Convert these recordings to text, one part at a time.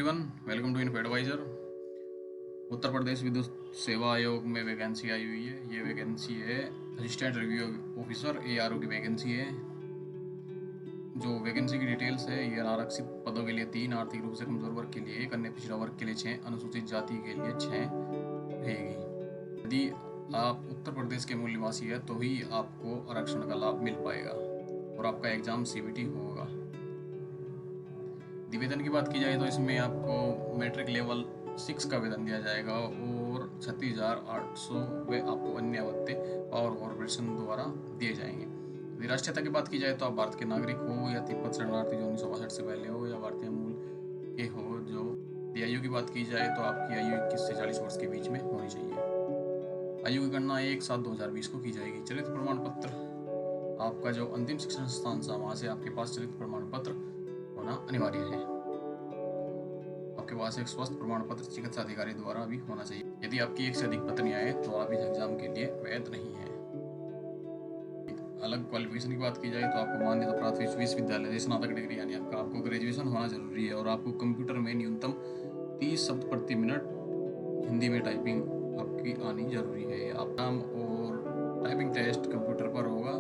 Everyone, welcome to info adviser. Uttar Pradesh Vidyut Seva आयोग में vacancy आई हुई है। ये वैकेंसी है असिस्टेंट रिव्यू ऑफिसर ARO की वैकेंसी है। जो वैकेंसी की डिटेल्स है, ये अनारक्षित पदों के लिए 3, आर्थिक रूप से कमजोर वर्ग के लिए 1, अन्य पिछड़ा वर्ग के लिए 6, अनुसूचित जाति के लिए 6 रहेगी। यदि आप उत्तर प्रदेश के मूल निवासी है तो ही आपको आरक्षण का लाभ मिल पाएगा और आपका एग्जाम CBT होगा। वेतन की बात की जाए तो इसमें आपको मैट्रिक लेवल 6 का वेतन दिया जाएगा और 36,800 वे आपको अन्य भत्ते पावर कॉर्पोरेशन द्वारा दिए जाएंगे। यदि राष्ट्रीयता की बात की जाए तो आप भारत के नागरिक हो या तिब्बत शरणार्थी जो 1962 से पहले हो या भारतीय मूल के हो। जो आयु की बात की जाए तो आपकी आयु 21 से 40 वर्ष के बीच में होनी चाहिए। आयु की गणना 1/7/2020 को की जाएगी। चरित्र प्रमाण पत्र, आपका जो अंतिम शिक्षण संस्थान था वहाँ से आपके पास चरित्र प्रमाण पत्र होना अनिवार्य है। आपके पास एक स्वास्थ्य प्रमाण पत्र चिकित्सा अधिकारी द्वारा भी होना चाहिए। यदि आपकी 1 से अधिक पत्नियां हैं तो आप इस एग्जाम के लिए वैध नहीं है। अलग क्वालिफिकेशन की बात की जाए तो आपको मान्यता प्राप्त विश्वविद्यालय से स्नातक डिग्री यानी आपको ग्रेजुएशन होना जरूरी है और आपको कंप्यूटर में न्यूनतम 30 शब्द प्रति मिनट हिंदी में टाइपिंग आपकी आनी जरूरी है। आप नाम और टाइपिंग टेस्ट कंप्यूटर पर होगा,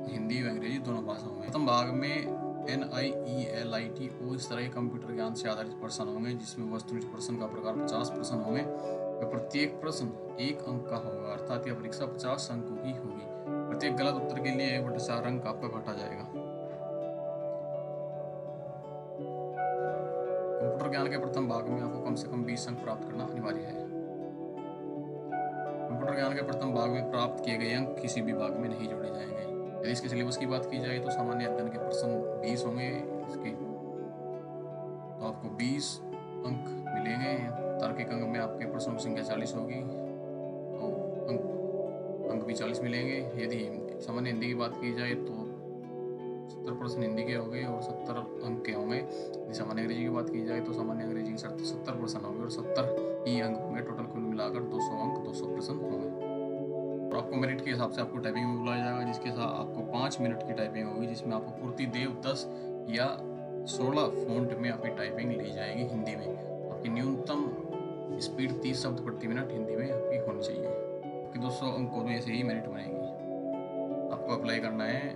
हिंदी और अंग्रेजी दोनों भाषाओं में। प्रथम भाग में NIELIT इस तरह के कंप्यूटर ज्ञान से आधारित प्रश्न होंगे जिसमें वस्तुनिष्ठ प्रश्न का प्रकार 50 प्रश्न होंगे। प्रत्येक प्रश्न 1 अंक का होगा, अर्थात यह परीक्षा 50 अंकों की होगी। प्रत्येक गलत उत्तर के लिए 1/4 अंक आपका काटा जाएगा। कंप्यूटर ज्ञान के प्रथम भाग में आपको कम से कम 20 अंक प्राप्त करना अनिवार्य है। कंप्यूटर ज्ञान के प्रथम भाग में प्राप्त किए गए अंक किसी भी भाग में नहीं जोड़े जाएंगे। यदि इसके सिलेबस की बात की जाए तो सामान्य अध्ययन के प्रश्न 20 होंगे, इसके तो आपको 20 अंक मिलेंगे। तार्किक अंक में आपके प्रश्नों की संख्या 40 होगी तो अंक भी 40 मिलेंगे। यदि सामान्य हिंदी की बात की जाए तो 70 प्रश्न हिंदी के होंगे और 70 अंक के होंगे। यदि सामान्य अंग्रेजी की बात की जाए तो सामान्य अंग्रेजी के 70 प्रश्न होंगे और 70 ही अंक होंगे। टोटल कुल मिलाकर 200 अंक 200 प्रश्न होंगे। और आपको मेरिट के हिसाब से आपको टाइपिंग में बुलाया जाएगा, जिसके साथ आपको 5 मिनट की टाइपिंग होगी, जिसमें आपको पूर्ति देव 10 या 16 फॉन्ट में आपकी टाइपिंग ली जाएगी हिंदी में। आपकी न्यूनतम स्पीड 30 शब्द प्रति मिनट हिंदी में आपकी होनी चाहिए। आपकी 200 अंकों में से ही मेरिट बनेगी। आपको अप्लाई करना है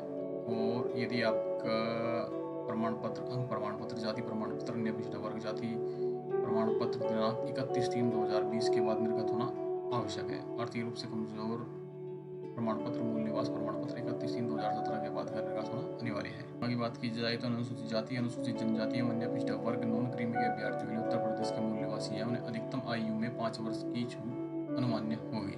और यदि आपका प्रमाण पत्र, अंक प्रमाण पत्र, जाति प्रमाण पत्र, अन्य पिछड़ा वर्ग जाति प्रमाण पत्र दिनांक 31/3/2020 के बाद निर्गत होना आवश्यक है। आर्थिक रूप से कमजोर प्रमाण पत्र, मूल निवास प्रमाण पत्र 31/3/2017 के बाद निर्गत होना अनिवार्य है। आगे बात की जाए तो अनुसूचित जाति, अनुसूचित जनजाति एवं अन्य पिछड़ा वर्ग नॉन क्रीमी के अभ्यर्थियों के लिए उत्तर प्रदेश के मूल निवासी है उन्हें अधिकतम आयु में 5 वर्ष की छूट अनुमान्य होगी।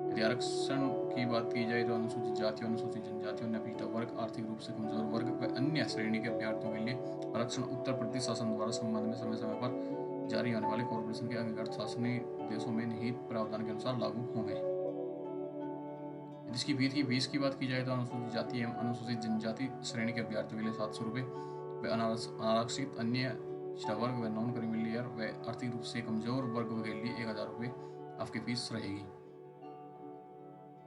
यदि आरक्षण की बात की जाए तो अनुसूचित जाति, अनुसूचित जनजाति, अन्य पिछड़ा वर्ग, आर्थिक रूप से कमजोर वर्ग व अन्य श्रेणी के अभ्यर्थियों के लिए आरक्षण उत्तर प्रदेश शासन द्वारा संबंध में समय समय पर जारी होने वाले कॉर्पोरेशन के अंगीकृत शासनीय देशों में निहित प्रावधान के अनुसार लागू होंगे। इसकी फीस की बात की जाए तो अनुसूचित जाति एवं अनुसूचित जनजाति श्रेणी के अभ्यर्थियों के लिए 700 रुपये व अनारक्षित अन्य पिछड़ा वर्ग व नॉन क्रीमी लेयर व आर्थिक रूप से कमजोर वर्ग के लिए 1000 रुपये आपकी फीस रहेगी।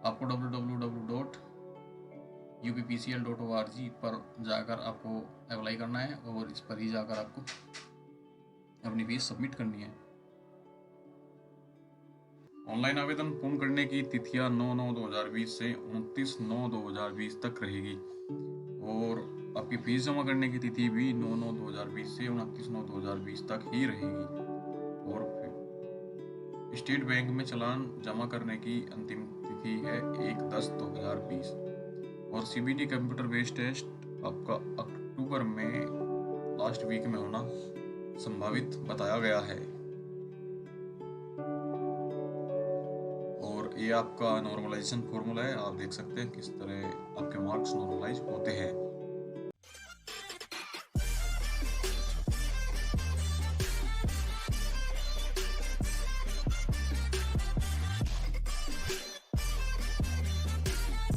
आपको www.uppcl.org पर जाकर आपको अप्लाई करना है और इस पर ही जाकर आपको अपनी फीस सबमिट करनी है। ऑनलाइन आवेदन पूर्ण करने की तिथियां 9/9/2020 से 29/9/2020 तक रहेगी और आपकी फीस जमा करने की तिथि भी 9/9/2020 से 29/9/2020 तक ही रहेगी। और स्टेट बैंक में चालान जमा करने की अंतिम तिथि है 1/10/2020 और CBT कंप्यूटर बेस्ड टेस्ट आपका अक्टूबर में लास्ट वीक में होना संभावित बताया गया है। और ये आपका नॉर्मलाइजेशन फॉर्मूला है, आप देख सकते हैं किस तरह आपके मार्क्स नॉर्मलाइज होते हैं।